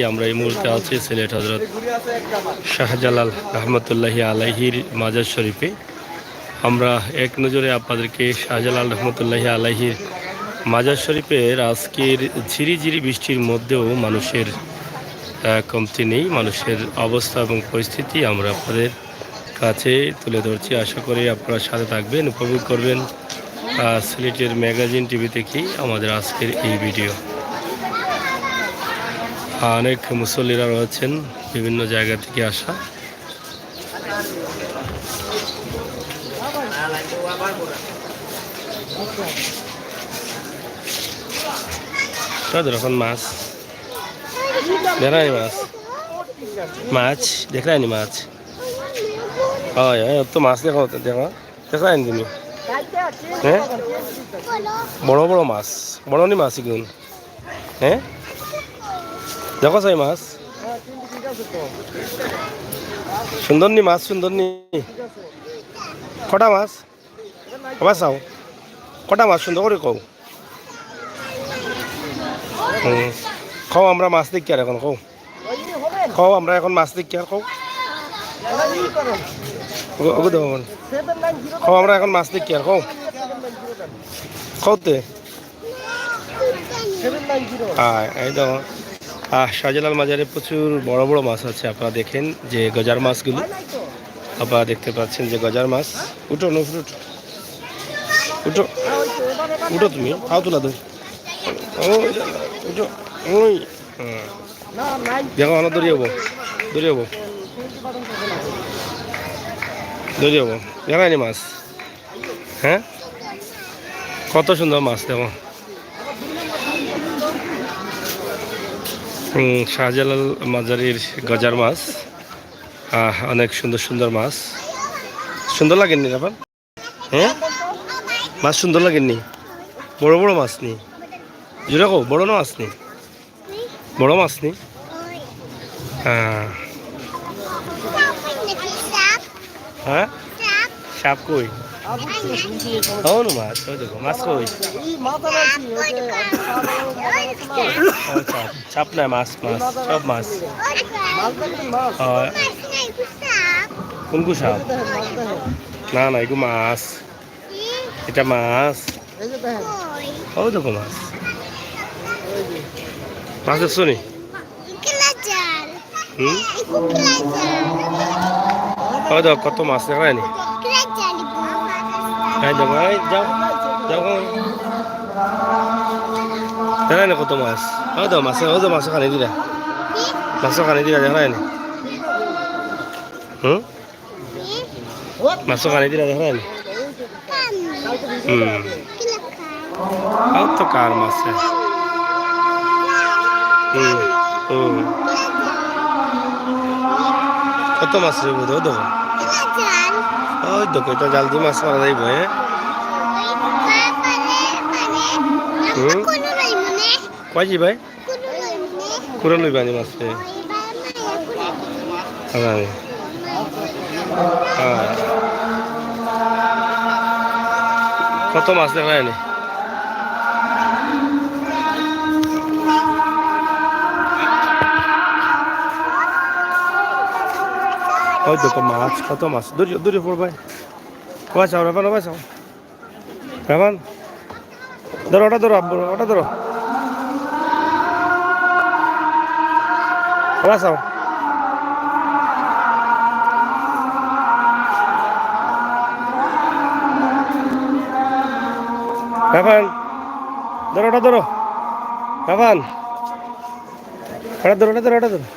আমরা এই মুহূর্তে আছি সিলেট হযরত শাহজালাল রহমতুল্লাহি আলাইহির মাজার শরীফে। আমরা এক নজরে আপনাদেরকে শাহজালাল রহমতুল্লাহি আলাইহির মাজার শরীফের আজকের ঝিরিঝিরি বৃষ্টির মধ্যেও মানুষের কমতি নেই। মানুষের অবস্থা এবং পরিস্থিতি আমরা আপনাদের কাছে তুলে ধরছি। আশা করি আপনারা সাথে থাকবেন, উপভোগ করবেন সিলেটের ম্যাগাজিন টিভি থেকেই আমাদের আজকের এই ভিডিও। অনেক মুসল্লিরা রয়েছেন বিভিন্ন জায়গা থেকে আসা। এখন মাছ দেখায়নি, মাছ দেখায়নি, মাছ হয় তো মাছ দেখো দেখো দেখায়নি তুমি। হ্যাঁ বড় বড় মাছ, বড় নি মাছ এগুলো। হ্যাঁ দেখো চাই মাছ সুন্দর নি, মাছ সুন্দর নি। কটা মাছ আবার চাও, কটা মাছ সুন্দর করে কও। খাও আমরা মাছ দেখি আর এখন কও, খাও আমরা এখন মাছ দেখি আর কও। খাও আমরা এখন মাছ দেখি আর কও, খাওতে এই দেখো শাহজালাল মাজারে প্রচুর বড় বড় মাছ আছে। আপনারা দেখেন যে গজার মাছগুলো আপনারা দেখতে পাচ্ছেন যে গজার মাছ। উঠো নফর উঠো, উঠো উঠো, তুমি খাও তোলা দো উঠো। ওই দেখো আমার দৌড়িয়ে হবো, দৌড়িয়ে হবো, দৌড়িয়ে হবো। দেখায়নি মাছ। হ্যাঁ কত সুন্দর মাছ দেখো। শাহজালাল মাজারের গজার মাছ, অনেক সুন্দর সুন্দর মাছ। সুন্দর লাগেননি এখন? হ্যাঁ মাছ সুন্দর লাগেননি? বড় বড় মাছ নি, জুড়ে কো বড় মাছ নি, বড় মাছ নি। হ্যাঁ হ্যাঁ সাপ কই? হন মাছ, ওই দেখো মাছ কই? সাপ নাই, মাছ মাছ সব মাছ। কোনকু সাপ? না না এগু মাছ, এটা মাছ। ওই দেখো মাছ, মাছ দেখছো নি? ওই দেখো কত মাছ দেখায় নি। দেখো যাও যাও দেখায় না কত মাছ। ওই দেখো মাছ, ওই তো মাছ খানি দিলা, মাছ খানি দিলা দেখায় নি। মাছ খানি দিলা দেখায় নি। তো কার মাছ? কত মাছ রে বোধ দেখো। ওই দেখো এটা জাল দিয়ে মাছ মারা যাইব। কয় জি ভাই কুড়া লইবানি মাছে? কত মাছ দেখায় নি। ওই দেখো মাছ, কত মাছ। দূরে দূরে পড়বাই, বাঁচাও রাবান, বাঁচাও রাবান, ধরো ওটা ধরো, ওটা ধরো, বাঁচাও। রাবান ধরো, ওটা ধরো রাবান, ওটা ধরো, ওটা ধরো, ওটা ধরো।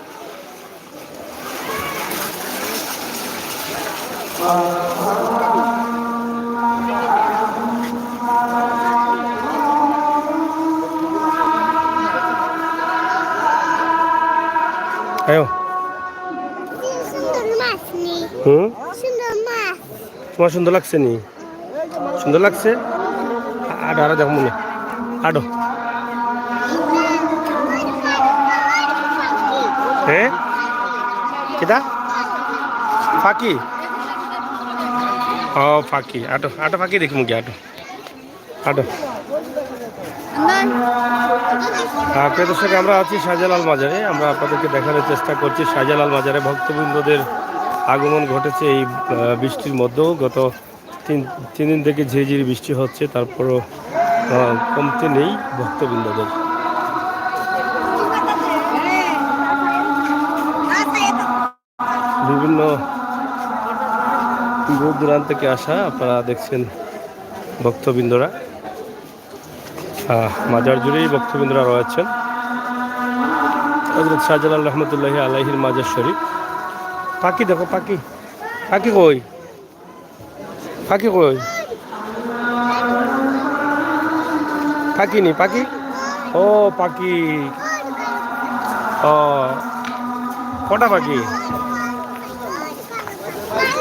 আয়ো তোমার সুন্দর লাগছে নি? সুন্দর লাগছে। আডো আরো দেখো মনে আডো। হ্যাঁ কিটা ফাঁকি? ও ফাঁকি, আটো আটো ফাঁকি দেখি মুখে, আটো আটো প্রিয় দর্শক, আমরা আছি শাহজালাল মাজারে। আমরা আপনাদেরকে দেখানোর চেষ্টা করছি শাহজালাল মাজারে ভক্তবৃন্দদের আগমন ঘটেছে এই বৃষ্টির মধ্যেও। গত তিন দিন থেকে ঝিরিঝিরি বৃষ্টি হচ্ছে, তারপরও কমতে নেই ভক্তবৃন্দদের। বিভিন্ন দূর দূরান্ত থেকে আসা আপনারা দেখছেন ভক্তবৃন্দরা, মাজার জুড়েই ভক্তবৃন্দরা রয়েছেন। হযরত শাহজালাল রহমতুল্লাহি আলাইহির মাজার শরীফ। পাখি দেখো, পাখি পাখি কই, পাখি কই, পাখি নি, পাখি, ও পাখি, ও কটা পাখি?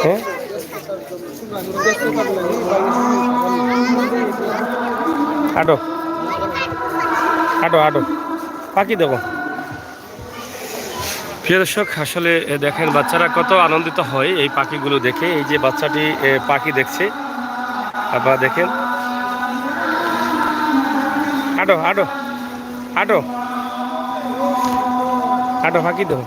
হ্যাঁ, আটো আটো আটো, পাখি দেখো। প্রিয় দর্শক, আসলে দেখেন বাচ্চারা কত আনন্দিত হয় এই পাখিগুলো দেখে। এই যে বাচ্চাটি পাখি দেখছে, আপনারা দেখেন। আটো আটো আটো আটো, পাখি দেখো।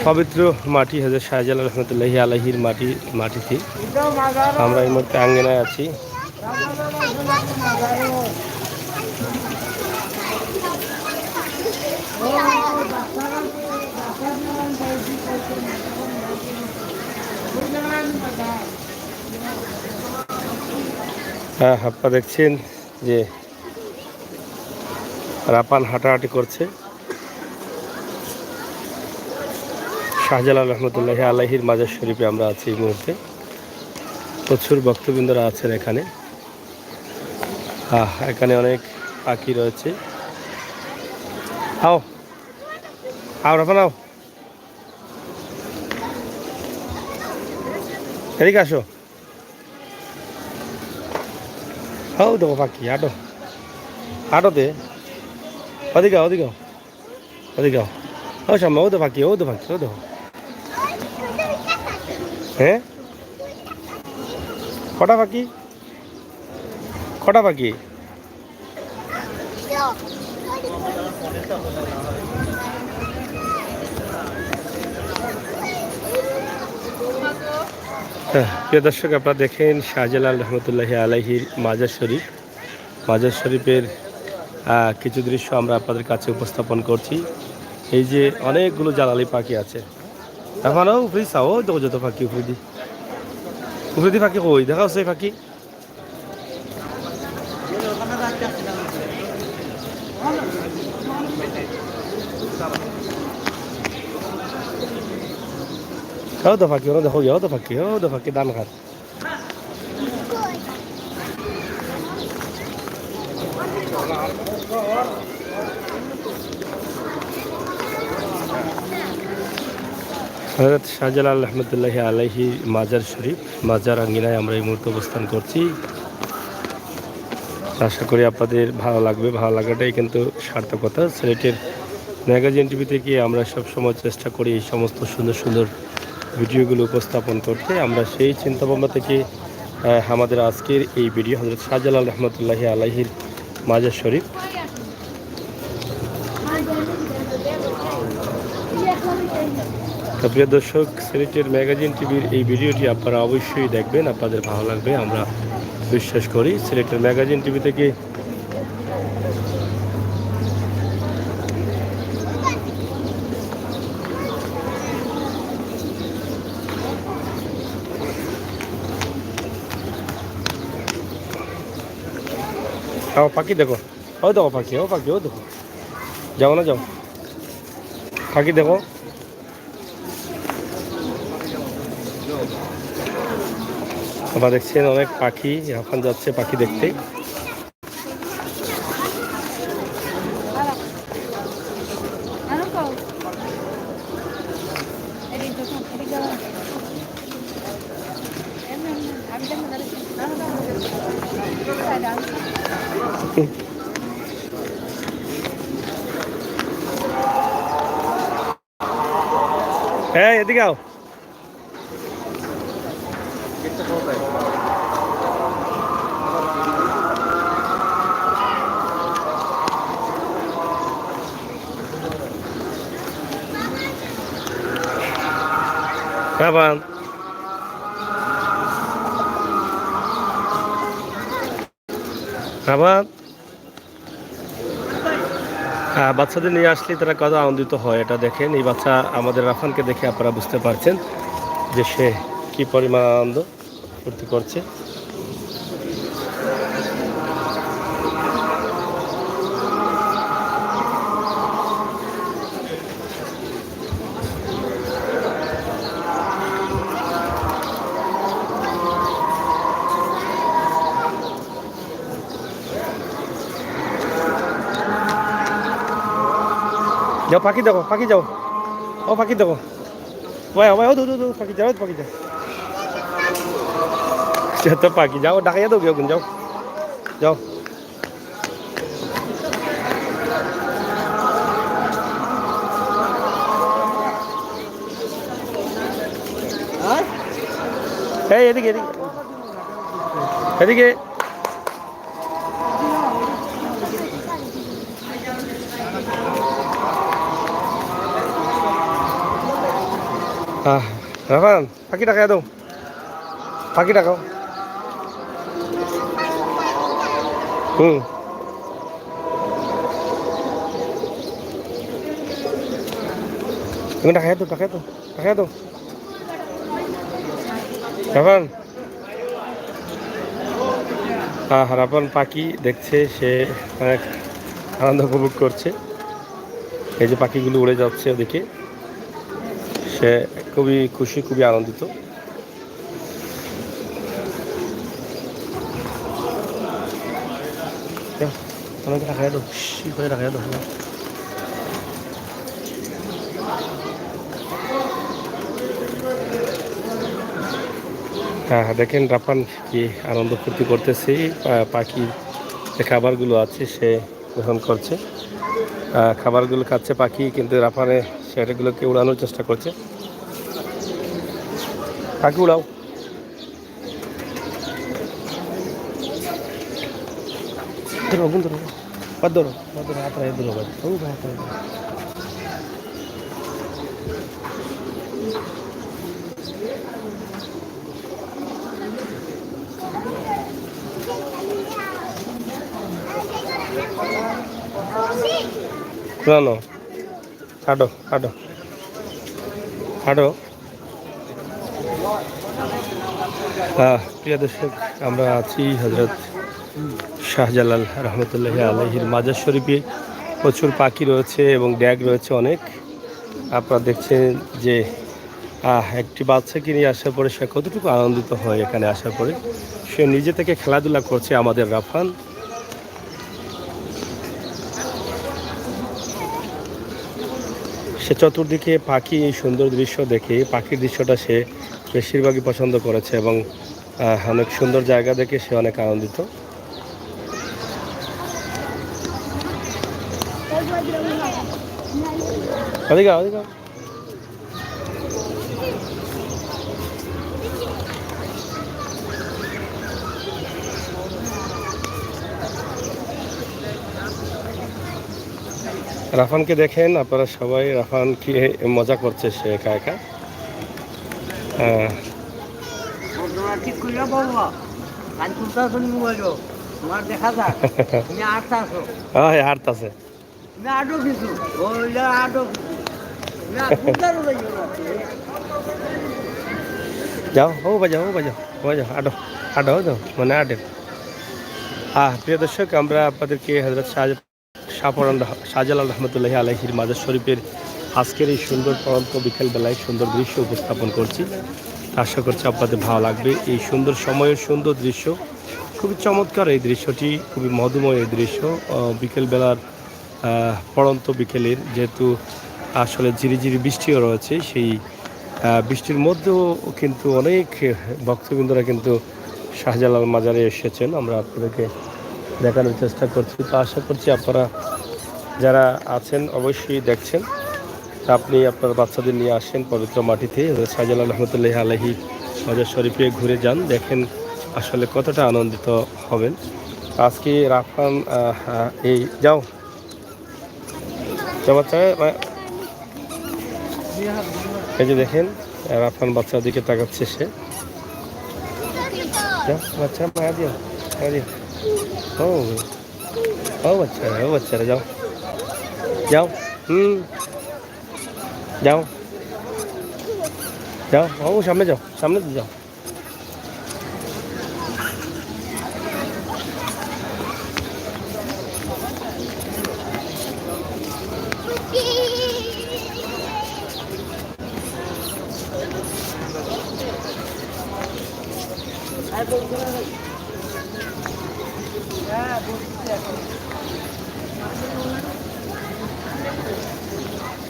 পবিত্র মাটি হযরত শাহজালাল রহমতুল্লাহি আলাইহির মাটিতে আমরা এই মুহূর্তে আঙ্গিনায় আছি। হ্যাঁ, আপনারা দেখছেন যে রাপান হাঁটাহাঁটি করছে। শাহজালাল রহমতুল্লাহি আলাইহির মাজার শরীফে আমরা আছি এই মুহূর্তে। প্রচুর ভক্তবৃন্দরা আছেন এখানে। এখানে অনেক পাখি রয়েছে। আও আও রাপান, আও এদিকে আসো। হাও দেখো পাখি, আটো আটোতে, ওদিকে ওদিকে ওদিকে, ও সামনে, ও তো পাখি, ও তো পাখি, ও দেখো। হ্যাঁ, কটা পাখি, কটা পাখি? প্রিয় দর্শক, আপনারা দেখেন শাহজালাল রহমতুল্লাহি আলাইহির মাজার শরীফ। মাজার শরীফের কিছু দৃশ্য আমরা আপনাদের কাছে উপস্থাপন করছি। এই যে অনেকগুলো জালালি পাখি আছে। এখন উপরে চাও, দেখো যত পাখি উপরে পাখি কই দেখা হচ্ছে পাখি। ও তো পাখি, ওরা দেখো, ও তো পাখি, ও তো পাখি দান খাত। হযরত শাহজালাল রহমতুল্লাহি আলাইহি মাজার শরীফ, মাজার আঙ্গিনায় আমরা এই মুহূর্তে অবস্থান করছি। আশা করি আপনাদের ভালো লাগবে। ভালো লাগাটাই কিন্তু সার্থকতা। সিলেটের ম্যাগাজিন টিভি থেকে আমরা সবসময় চেষ্টা করি এই সমস্ত সুন্দর সুন্দর ভিডিওগুলো উপস্থাপন করতে। আমরা সেই চিন্তাভাবনা থেকে আমাদের আজকের এই ভিডিও হযরত শাহজালাল রহমতুল্লাহি আলাইহির মাজার শরীফ। প্রিয় দর্শক, সিলেটের ম্যাগাজিন টিভির এই ভিডিওটি আপনারা অবশ্যই দেখবেন, আপনাদের ভালো লাগবে আমরা বিশ্বাস করি। সিলেটের ম্যাগাজিন টিভি থেকে পাখি দেখো, ও দেখো পাখি, ও পাখি, ও দেখো, যাও না যাও, পাখি দেখো। আপনারা দেখছেন অনেক পাখি এখন যাচ্ছে পাখি দেখতে। হ্যাঁ, এদিকে আও। রাফান রাফান বাচ্চাদের নিয়ে আসলে তারা কত আনন্দিত হয় এটা দেখেন। এই বাচ্চা আমাদের রাফানকে দেখে আপনারা বুঝতে পারছেন যে সে কি পরিমাণ আনন্দ ফুর্তি করছে। যাও পাখি দেখো, পাখি যাও, ও পাখি দেখো, ভাই ভাই ও দু পাখি যাও, পাখি যাও, সে তো পাখি যাও, ডাকাইয়া দাও কেউ, যাও যাও। এই এদিকে এদিকে এদিকে রাফান পাখি ডাকাইয়া দাও, পাখি ডাকাও। তুমি ডাকাইয়া দাও, ডাকাইয়া দাও, ডাকাইয়া দাও রাফান। রাফান পাখি দেখছে, সে অনেক আনন্দ উপভোগ করছে। এই যে পাখিগুলো উড়ে যাচ্ছে ওদিকে, সে খুবই খুশি, খুবই আনন্দিত। আমাকে রাখাই দাও, করে রাখাই দাও। হ্যাঁ দেখেন রাফান কি আনন্দ ফুর্তি করতেছে। পাখি যে খাবারগুলো আছে সে গ্রহণ করছে, খাবারগুলো খাচ্ছে পাখি, কিন্তু রাফানে সেটাগুলোকে উড়ানোর চেষ্টা করছে। পাখি উড়াও, ধরো ধরো ধরো ধরো, হাত রাখে ধরো, শোনো, হাঁটো হাঁটো হাঁটো। প্রিয় দর্শক, আমরা আছি হযরত শাহজালাল রহমতুল্লাহ আলাইহির মাজার শরীফে। প্রচুর পাখি রয়েছে এবং ড্যাগ রয়েছে অনেক। আপনারা দেখছেন যে একটি বাচ্চাকে নিয়ে আসার পরে সে কতটুকু আনন্দিত হয় এখানে আসার পরে। সে নিজে থেকে খেলাধুলা করছে আমাদের রাফান। সে চতুর্দিকে পাখি, এই সুন্দর দৃশ্য দেখে পাখির দৃশ্যটা সে বেশিরভাগই পছন্দ করেছে এবং অনেক সুন্দর জায়গা দেখে সে অনেক আনন্দিত। রাফানকে দেখেন আপনারা সবাই, রাফানকে মজা করছে সে একা একা। হাঁটতাছে যাও, ও বাজাও, ও বাজাও, বাজাও, আডো আডো যাও, মানে আডে। প্রিয় দর্শক, আমরা আপনাদেরকে হযরত শাহজালাল রহমতুল্লাহ আলাইহির মাজার শরীফের আজকের এই সুন্দর পরন্ত বিকেলবেলায় সুন্দর দৃশ্য উপস্থাপন করছি। আশা করছি আপনাদের ভালো লাগবে। এই সুন্দর সময়ের সুন্দর দৃশ্য, খুবই চমৎকার এই দৃশ্যটি, খুবই মধুময় এই দৃশ্য। বিকেলবেলার পরন্ত বিকেলের, যেহেতু আসলে ঝিরিঝিরি বৃষ্টিও রয়েছে, সেই বৃষ্টির মধ্যেও কিন্তু অনেক ভক্তবৃন্দরা কিন্তু শাহজালাল মাজারে এসেছেন। আমরা আপনাদেরকে দেখানোর চেষ্টা করছি। তো আশা করছি আপনারা যারা আছেন অবশ্যই দেখছেন। আপনি আপনার বাচ্চাদের নিয়ে আসেন পবিত্র মাটিতে, শাহজালাল রহমতুল্লাহ আলাইহি মাজার শরীফে ঘুরে যান, দেখেন আসলে কতটা আনন্দিত হবেন। আজকে রাফান এই যাও বাচ্চা, এই যে দেখেন রাফান বাচ্চার দিকে তাকাচ্ছে সে। যাও বাচ্চা, মায়া দিও, মায়া দিও। ও ও বাচ্চারা, ও বাচ্চারা, যাও যাও। যাও যাও, ও সামনে যাও, সামনে যাও।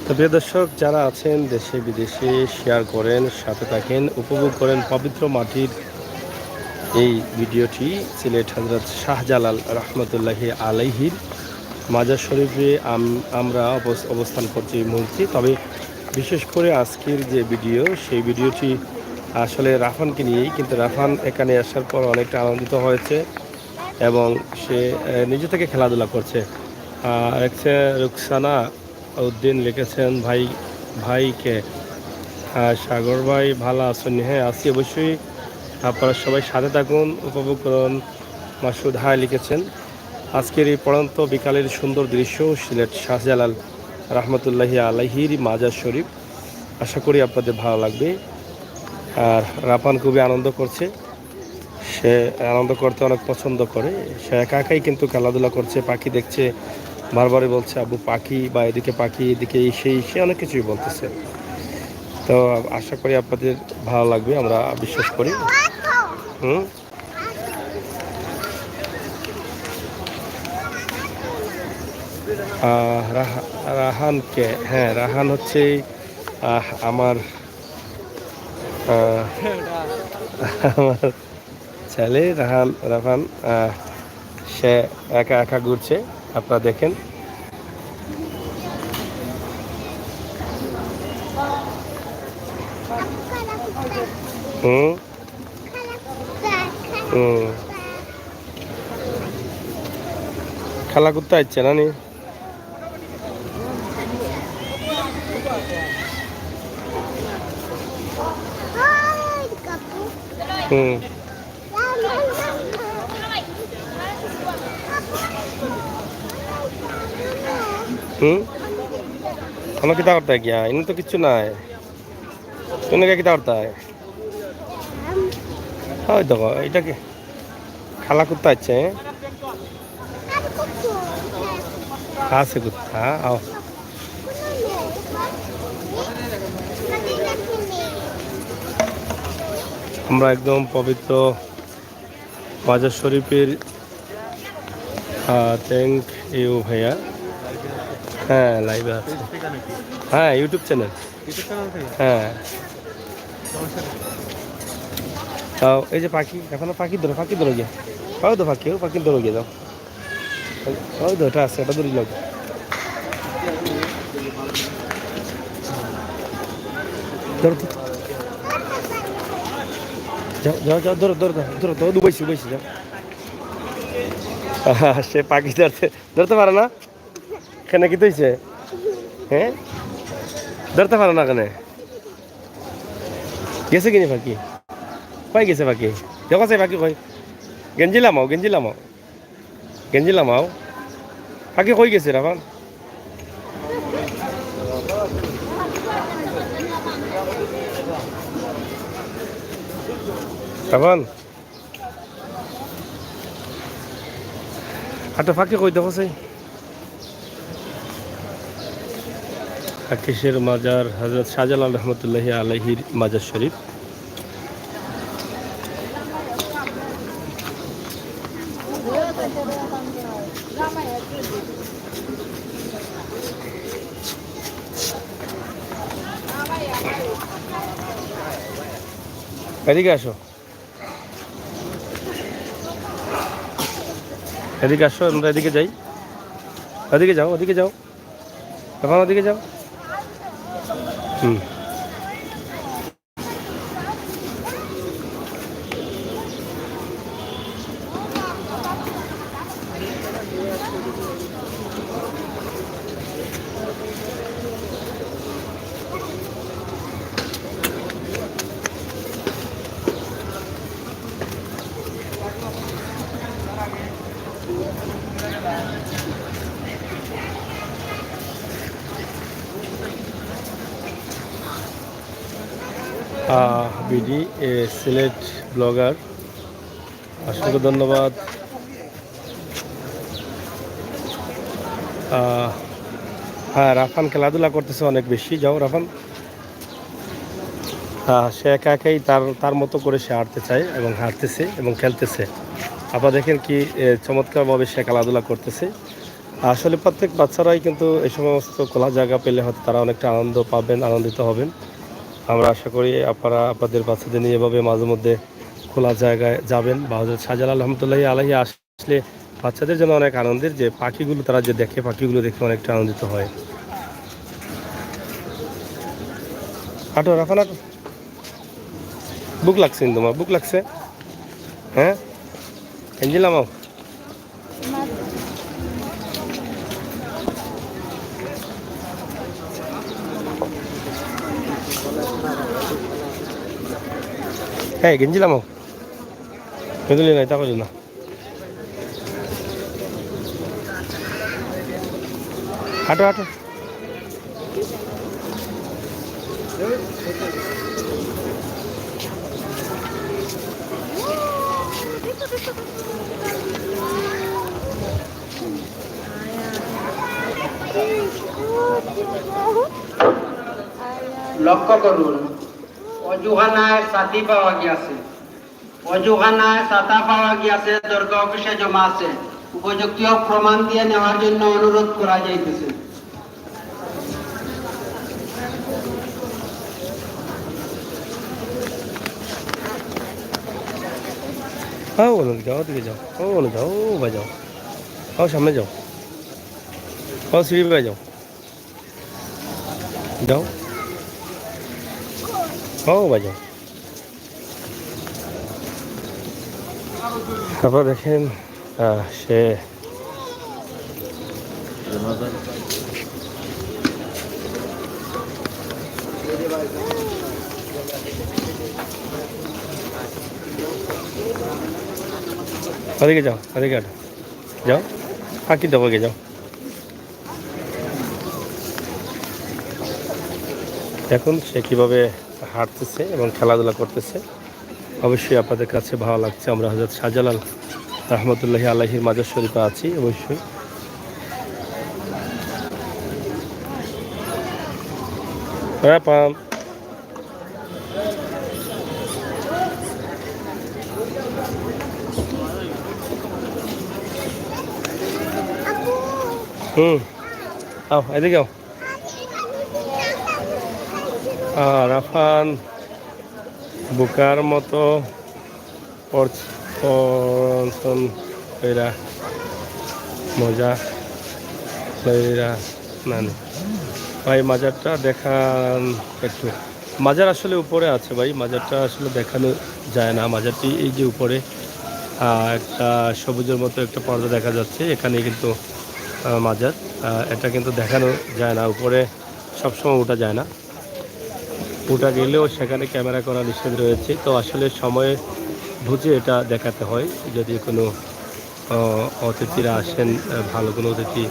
তো প্রিয় দর্শক, যারা আছেন দেশে বিদেশে, শেয়ার করেন, সাথে থাকেন, উপভোগ করেন পবিত্র মাটির এই ভিডিওটি। সিলেট হজরত শাহজালাল রহমতুল্লাহি আলাইহির মাজার শরীফে আমরা অবস্থান করছি এই মুহূর্তে। তবে বিশেষ করে আজকের যে ভিডিও, সেই ভিডিওটি আসলে রাফানকে নিয়েই। কিন্তু রাফান এখানে আসার পর অনেকটা আনন্দিত হয়েছে এবং সে নিজে থেকে খেলাধুলা করছে। একটা রুকসানা উদ্দিন লিখেছেন ভাইকে, সাগর ভাই ভালো আছেন? হ্যাঁ আছি অবশ্যই, আপনারা সবাই সাথে থাকুন, উপভোগ করুন। মাসুদ হাই লিখেছেন, আজকের এই পড়ন্ত বিকালের সুন্দর দৃশ্য সিলেট শাহজালাল রহমতুল্লাহি আলাইহির মাজার শরীফ। আশা করি আপনাদের ভালো লাগবে। আর রাফান খুবই আনন্দ করছে, সে আনন্দ করতে অনেক পছন্দ করে। সে একা একাই কিন্তু খেলাধুলা করছে, পাখি দেখছে, বারবারই বলছে আব্বু পাখি, বা এদিকে পাখি, এদিকে সে অনেক কিছুই বলতেছে। তো আশা করি আপনাদের ভালো লাগবে, আমরা বিশ্বাস করি। রাহানকে, হ্যাঁ রাহান হচ্ছে আমার আমার ছেলে রাফান। সে একা একা ঘুরছে, আপনারা দেখেন। খেলা করতে আসছে না নি? আমরা কিতা করতে গিয়া ইন তো কিচ্ছু নাই, তুমি কিতা করতে হয়? দেখো এটাকে খেলা করতে আসছে, আছে কুত্তা। আও আমরা একদম পবিত্র মাজার শরীফের। থ্যাংক ইউ ভাইয়া। হ্যাঁ লাইভে আছে, হ্যাঁ ইউটিউব চ্যানেল। হ্যাঁ তাও এই যে পাখি, এখনো পাখি ধরো গিয়া, পাও তো পাখি ধরো গিয়ে যাও। ওই তো এটা আছে, এটা ধরি লোক। ধরো যাও যাও যাও, ধরো বইছি যাও। সে পাখি ধরতে পারে না, কেন কি তৈছে? হ্যাঁ ধরতে পারে না কেন? গেছে কিনি পাখি, কই গেছে পাখি? দেখো সে পাখি কই? গেঞ্জি লামাও পাখি কই গেছে রাফান? রাফান আটা ফাঁকি কই দেখো সে? কিসের মাজার? হযরত শাহজালাল রহমতুল্লাহি আলাইহির মাজার শরীফ। এদিকে আসো, আমরা এদিকে যাই। ওদিকে যাও এখন ওদিকে যাও। বিডি সিলেট ব্লগার, অসংখ্য ধন্যবাদ। হ্যাঁ, রাফান খেলাধুলা করতেছে অনেক বেশি। যাও রাফান। সে একা একাই তার মতো করে সে হাঁটতে চায় এবং হাঁটতেছে এবং খেলতেছে। আপনারা দেখেন কি চমৎকারভাবে সে খেলাধুলা করতেছে। আসলে প্রত্যেক বাচ্চারাই কিন্তু এই সমস্ত খোলা জায়গা পেলে হয়তো তারা অনেকটা আনন্দ পাবেন, আনন্দিত হবেন। আমরা আশা করি আপনারা আপনাদের বাচ্চাদের নিয়ে এভাবে মাঝে মধ্যে খোলা জায়গায় যাবেন। বা হযরত শাহজালাল রহমতুল্লাহি আলাইহি আসলে বাচ্চাদের জন্য অনেক আনন্দের, যে পাখিগুলো তারা যে দেখে, পাখিগুলো দেখে অনেকটা আনন্দিত হয়। হাঁটো রাফান, হাঁটো। বুক লাগছে তোমার? বুক লাগছে? হ্যাঁ, এঞ্জিলামাও। হ্যাঁ, গেঞ্জিলামাও। বেদুলি নাই, তা করো না। হাঁটো হাঁটো। লক্ষ্য করুন, অজুখানায় ছাতি পাওয়া গিয়াছে। অজুখানায় ছাতা পাওয়া গিয়াছে, দরগা অফিসে জমা আছে। উপযুক্ত প্রমাণ দিয়ে নেওয়ার জন্য অনুরোধ করা যাইতেছে। হ্যাঁ, বলুন যাও, ওদিকে যাও। ও বলুন যাও, ও ভাই যাও। ও সামনে যাও। ও সিঁড়ি ভাই যাও। যাও। ও ভাই যাও। তারপর দেখেন সে ওদিকে যাও, ওদিকে হাঁটো। যাও, পাখি দেবো, যাও। দেখুন সে কীভাবে হাঁটতেছে এবং খেলাধুলা করতেছে। অবশ্যই আপনাদের কাছে ভালো লাগছে। আমরা হযরত শাহজালাল রহমতুল্লাহি আলাইহির মাজার শরীফে আছি। অবশ্যই পাম। আও এদিকে আও। রাফান বুকার মতো মজা না ভাই, মাজারটা দেখান একটু। মাজার আসলে উপরে আছে ভাই, মাজারটা আসলে দেখানো যায় না। মাজারটি এই যে উপরে একটা সবুজের মতো একটা পর্দা দেখা যাচ্ছে, এখানে কিন্তু মাজার। এটা কিন্তু দেখানো যায় না, উপরে সবসময় ওঠা যায় না। ওটা গেলেও সেখানে ক্যামেরা করা নিষেধ রয়েছে। তো আসলে সময় বুঝে এটা দেখাতে হয়। যদি কোনো অতিথিরা আসেন, ভালো কোনো অতিথি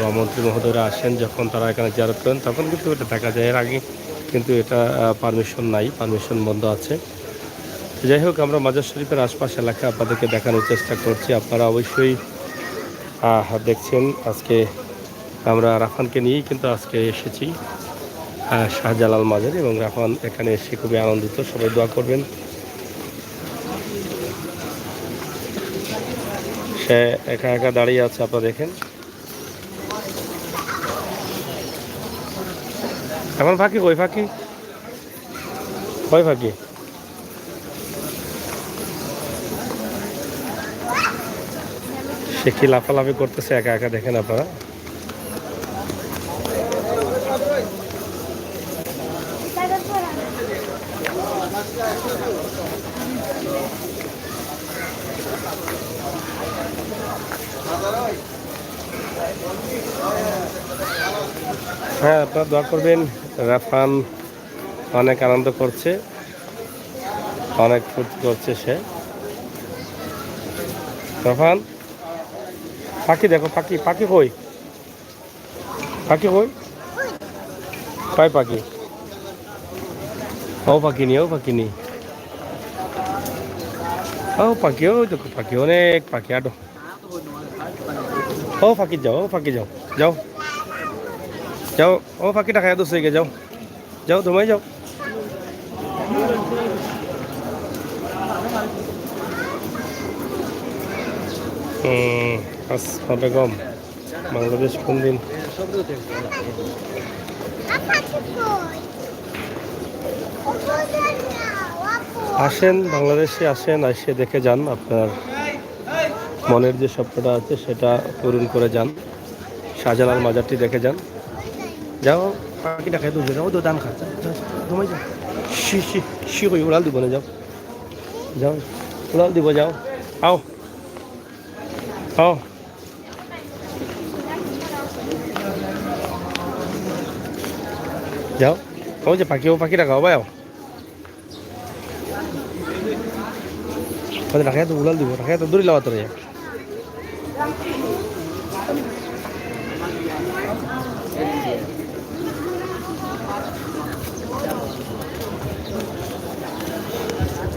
বা মন্ত্রী মহোদয়রা আসেন, যখন তারা এখানে জিয়ারত করেন, তখন কিন্তু এটা দেখা যায়। এর আগে কিন্তু এটা পারমিশন নাই, পারমিশন বন্ধ আছে। যাই হোক, আমরা মাজার শরীফের আশপাশ এলাকা আপনাদেরকে দেখানোর চেষ্টা করছি। আপনারা অবশ্যই দেখছেন। আজকে আমরা রাফানকে নিয়েই কিন্তু আজকে এসেছি শাহজালাল মাজার, এবং রাফান এখানে এসে খুবই আনন্দিত। সবাই দোয়া করবেন। সে একা একা দাঁড়িয়ে আছে, আপনারা দেখেন। এখন ফাঁকি কই? ফাঁকি কই? ফাঁকি সে কি লাফালাফি করতেছে একা একা, দেখেন আপনারা। হ্যাঁ, আপনারা দোয়া করবেন। রাফান অনেক আনন্দ করছে, অনেক ফুর্তি করছে সে। রাফান পাখি দেখো, পাখি। পাখি কই? পাখি কই? কয় পাখি? ও পাখিনি ও পাখিনি ও পাখি ও দেখো পাখি অনেক পাখি আটো ও পাখি যাও ও পাখি যাও যাও যাও ও পাখিটা খাই দোষ হয়ে যাও যাও তোমায় যাও আসসালামু আলাইকুম বাংলাদেশ কোন দিন আসেন বাংলাদেশে আসেন এসে দেখে যান আপনার মনের যে স্বপ্নটা আছে সেটা পূরণ করে যান শাহজালাল মাজারটি দেখে যান যাও পাখিটা খাই দুধ যাও তো দান খা তোমায় যাও শি শি শি কই উড়াল দিব না যাও যাও উড়াল দিব যাও আও আও যাও ও যে পাখি ও পাখিটা খাও ভাই রাখা তো উড়াল দিব রাখা তো দূরে লাগাতে রে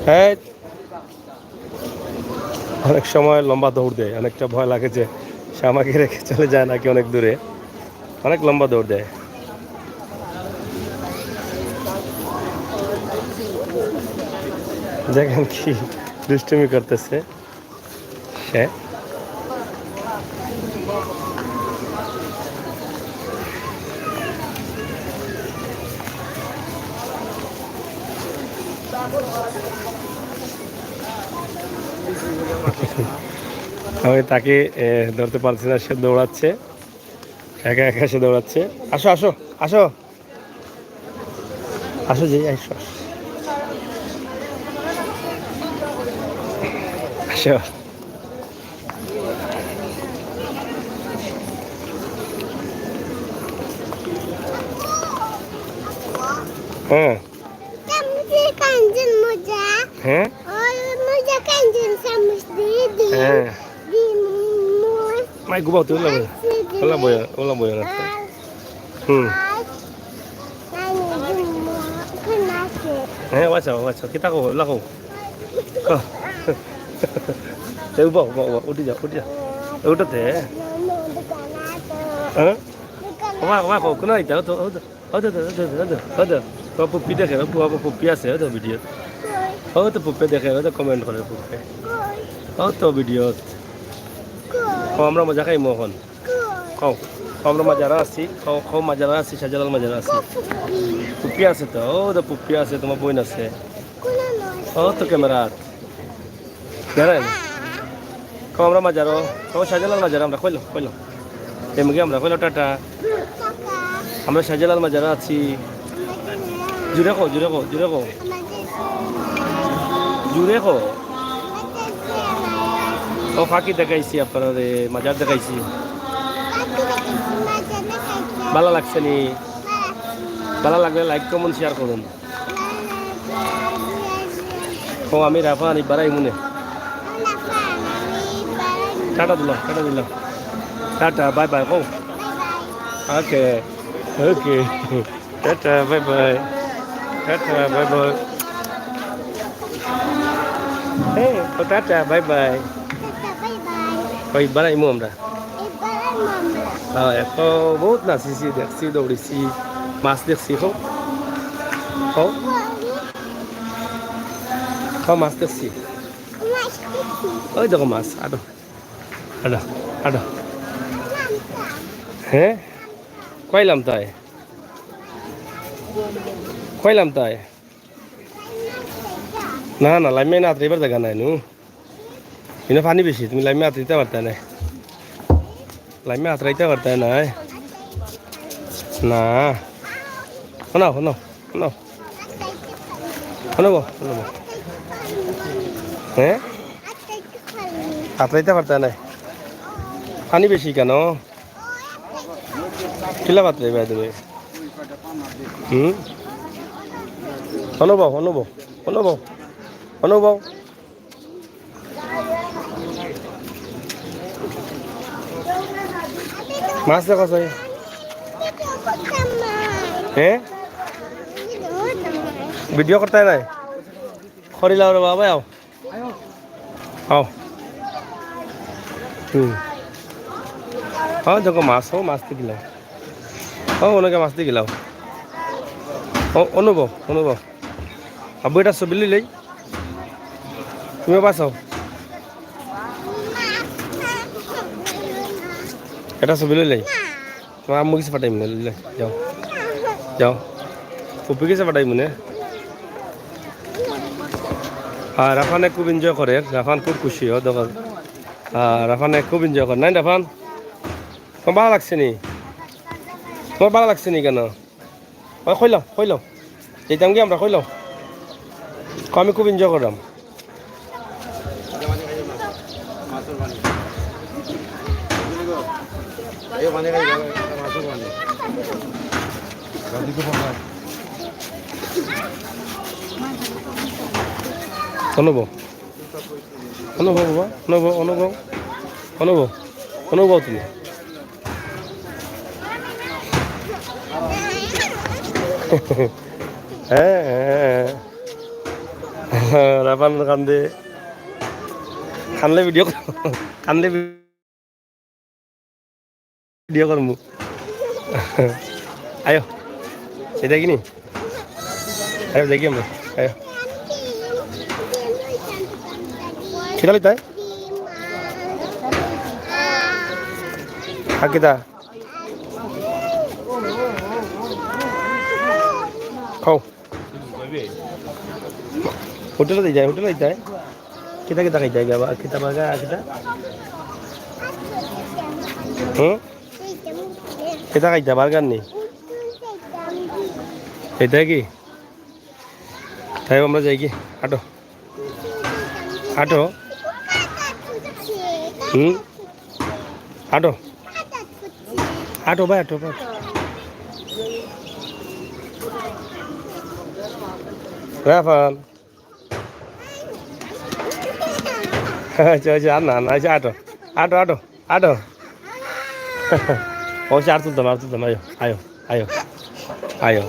হ্যাঁ অনেক সময় লম্বা দৌড় দেয় অনেকটা ভয় লাগে যে সে আমাকে রেখে চলে যায় নাকি অনেক দূরে অনেক লম্বা দৌড় দেয় দেখেন কি দুষ্টুমি করতেছে সে আমি তাকে ধরতে পারছি না সে দৌড়াচ্ছে একা একা সে দৌড়াচ্ছে আসো আসো আসো আসো যে আসো আসো হ্যাঁ হ্যাঁ হ্যাঁ mai gubau tu lah boy na wacha kita ko la ko Saya bawa, udah jauh. Udah teh. Wah, kau kenal itu? Ada. Kau pupi deh, kau pupi aja, ada video. Oh, tu pupi deh, ada komen kalau pupi. Oh, tu video. Kau amra maja kai mohon. Kau amra maja rasi, kau maja rasi, Shajalal maja rasi. Pupi aja tu, oh, tu pupi aja tu, mau boy nase. Oh, tu kamera. Jalan. Kau amra majaro, kau Shajalal majaro, amra kau lo. Emang amra kau lo tata. Amra Shajalal majaro aci. Jure ko. Oh, fakir dekai si apa nade, majar dekai si. Bala lagse ni. Bala lagne like comment share korun. Kau ami Rafa ni barai mune. Tata dulu. Tata, bye kau. Okay. Tata, bye. Hey, kau tata, bye. Kau ibarat imu amra. Kau बहुत ना सी दौड़ी सी मास देख सी kau mas देख सी oh देखो mas ada हैं कोई लमता है ना लाइम में आते बार जगह नहीं नू इन्हें पानी बेची तुम लाइम में आते पड़ता है लाइम में आते पड़ता है ना होना हैं आते पड़ता है पानी बेची क्या नो किला बात रही है तुम्हें अनुभव मास देखो सही हैं ভিডিও করতে নাই খরিলাও রে বাবা আও আও হ্যাঁ দেখো মাছ হোক মাছ দিয়ে গেলাম ও ওনাকে মাছ দিয়ে গেলাম ও অনুভব অনুভব আব্বু এটা ছবি লিলেই তুমিও বাঁচাও এটা ছবি লিলেই তোমার আম্মু কিছু পাঠাই মনে লিলে যাও যাও পপি কিছু পাঠাই মনে আর রাফানে খুব এনজয় করে রাফান খুব খুশি ও দেখো রাফানে খুব এনজয় করে নাই রাফান তোমার ভালো লাগছে নি তোমার ভালো লাগছে নি কেন ওই খইলাম যেতাম কি আমরা খইলাম আমি খুব এনজয় করলাম অনুভব অনুভব বাবা অনুভব অনুভব অনুভব অনুভব তুমি হ্যাঁ রাফান কান্দে কানলে ভিডিও কানলে ভিডিও করমু আয়ো এই দেখিনি আয়ো দেখি আমরা আয়ো খিদালি তাই হাকিদা খাও হোটেলে যায় kita খাইতে যাবা kita বাগা kita kita খাইতে বার্গার নেই এটা কি তাই আমরা যাই কি হাঁটো হাঁটো হাঁটো হাঁটো ভাই হাঁটো ভাই রাফান আচ্ছা আর না আচ্ছা আটো অবশ্যই আর তুলতাম আয়ো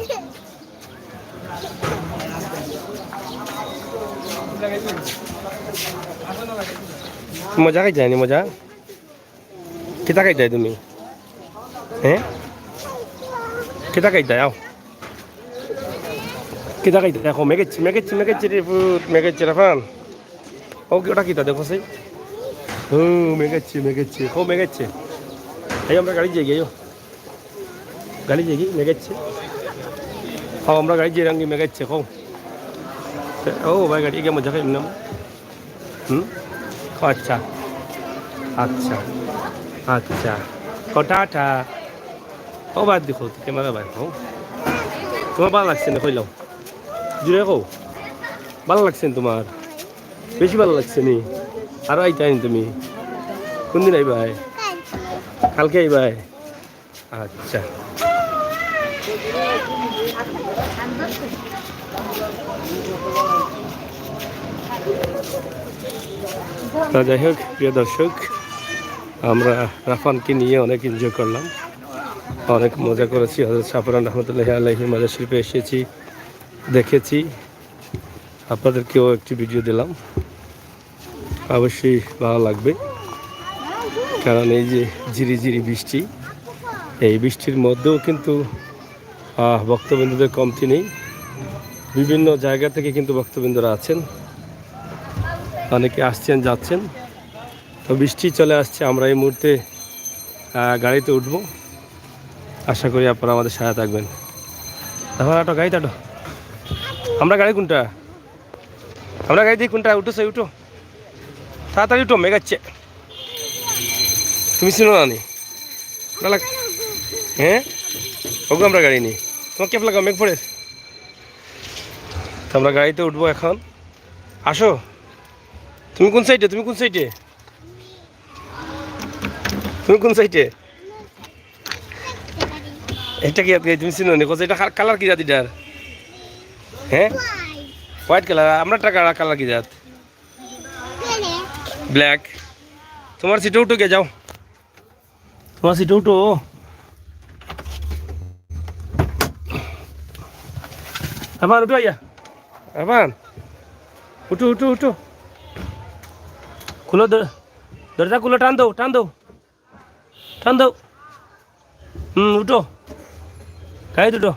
মজা খাইতে নি মজা কিতা খাইতে তুমি হ্যাঁ কিতা খাইতে আও কিতা খাইতে দেখো মেঘেচ্ছি রে ফুট মেঘেচ্ছি রাফান ও কি ওটা কিতা দেখো সেই মেঘেচ্ছি ও মেঘেচ্ছে এই আমরা গাড়ি যাই গিয়ে মেঘেচ্ছে আমরা গাড়ি যাই রাঙ্গি মেঘেচ্ছে ও ভাই গাড়ি কে মজা খাই নাম আচ্ছা টাটা ও বাদ দেখো ক্যামেরা ভাই তোমার ভালো লাগছে না কইলাম জুড়ে কো ভালো লাগছে তোমার বেশি ভালো লাগছে নি আরো আইতাই তুমি কোন দিন আইবাই কালকে আইবাই আচ্ছা যাই হোক প্রিয় দর্শক আমরা রাফানকে নিয়ে অনেক এনজয় করলাম অনেক মজা করেছি হযরত শাহপুরান রহমতুল্লাহি আলাইহি মাজার শরীফে এসেছি দেখেছি আপনাদেরকেও একটি ভিডিও দিলাম অবশ্যই ভালো লাগবে কারণ এই যে ঝিরিঝিরি বৃষ্টি এই বৃষ্টির মধ্যেও কিন্তু ভক্তবৃন্দদের কমতি নেই বিভিন্ন জায়গা থেকে কিন্তু ভক্তবৃন্দরা আছেন অনেকে আসছেন যাচ্ছেন তো বৃষ্টি চলে আসছে আমরা এই মুহূর্তে গাড়িতে উঠব আশা করি আপনারা আমাদের সাথে থাকবেন তারপর আটো গাড়িতে আটো আমরা গাড়ি কোনটা আমরা গাড়ি দিই কোনটা উঠো তাড়াতাড়ি উঠো মেঘাচ্ছে তুমি শুনো না হ্যাঁ ওগো আমরা গাড়ি নিই তোমার কেপ লাগাও মেঘ পড়ে তো আমরা গাড়িতে উঠবো এখন আসো তুমি কোন সাইডে তুমি কোন সাইডে এটা কি তুমি চিনো নি কোথায় এটা কালার কি জাত এটার হ্যাঁ হোয়াইট কালার আমরা টাকা কালার কি জাত ব্ল্যাক তোমার সিটে উঠো গে যাও তোমার সিটে উঠো আমার উঠো আইয়া রাফান উঠো উঠো উঠো, খুলো দরজা খুলো, টান দাও টান দাও টান দাও। উঠো, খাই দুটো।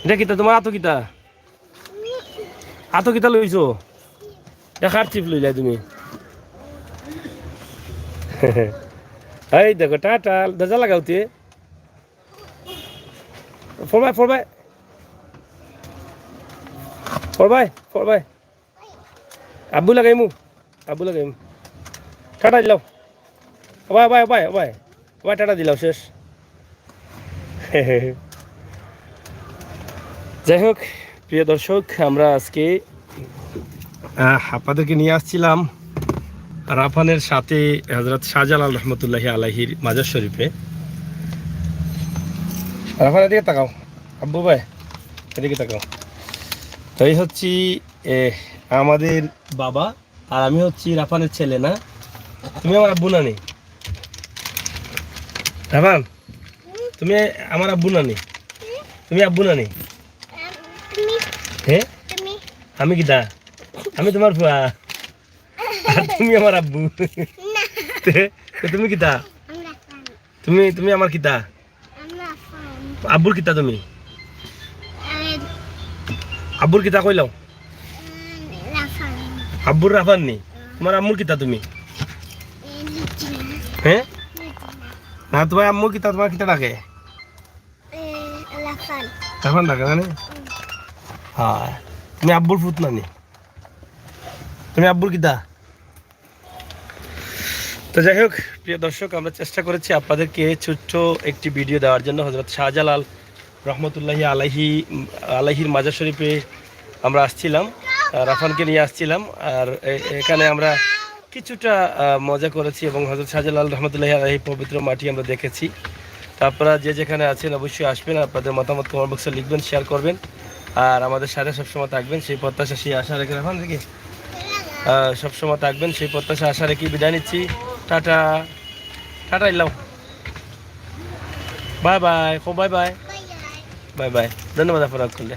এটা কিতা তোমার আতো কিতা লইছো? দেখার চিপ লইলাই তুমি। এই দেখো টাটা, দরজা লাগাওতে ফরবাই ফরবাই ফরবাই ফরবাই। আব্বু লাগাইমু টাটা দিলাও। ওবাই ওবাই ওবাই ওবাই ওবাই টাটা দিলাও, শেষ। যাই হোক প্রিয় দর্শক, আমরা আজকে আপনাদেরকে নিয়ে আসছিলাম রাফানের সাথে হযরত শাহজালাল রহমতুল্লাহি আলাইহির মাজার শরীফে। রাফান এদিকে তাকাও, আব্বু ভাই এদিকে তাকাও। তো এই হচ্ছি আমাদের বাবা, আর আমি হচ্ছি রাফানের ছেলে। না, তুমি আমার আব্বু নানি? রাফান তুমি আমার আব্বু নানি? তুমি আব্বু নানি? হ্যাঁ, আমি কিতা? আমি তোমার ফুয়া, আর তুমি আমার আব্বু। তুমি কিতা? তুমি আমার কিতা? আব্বুর কিতা? তুমি আব্বুর কিতা কইলাও? আব্বুর রাফান নি? তোমার আম্মুর কিতা তুমি? হ্যাঁ, না তোমার আম্মুর কিতা? তোমার কিতা ডাকে? রাফান ডাকে না? হ্যাঁ, তুমি আব্বুর ফুত নানি? তুমি আব্বুর কিতা? তো যাই হোক প্রিয় দর্শক, আমরা চেষ্টা করেছি আপনাদেরকে ছোট্ট একটি ভিডিও দেওয়ার জন্য। হযরত শাহজালাল রহমতুল্লাহি আলাইহির মাজার শরীফে আমরা আসছিলাম, রাফানকে নিয়ে আসছিলাম। আর এখানে আমরা কিছুটা মজা করেছি এবং হযরত শাহজালাল রহমতুল্লাহি আলাইহির পবিত্র মাটি আমরা দেখেছি। তো আপনারা যে যেখানে আছেন অবশ্যই আসবেন, আপনাদের মতামত কমেন্ট বক্সে লিখবেন, শেয়ার করবেন, আর আমাদের সাথে সবসময় থাকবেন সেই প্রত্যাশা, সেই আশা রেখে রাফান দেখি সবসময় থাকবেন সেই প্রত্যাশা আশা রেখে বিদায় নিচ্ছি। টাটা টাটা ইলাও, bye bye, bye bye bye bye. ধন্যবাদ আপনারা করলে।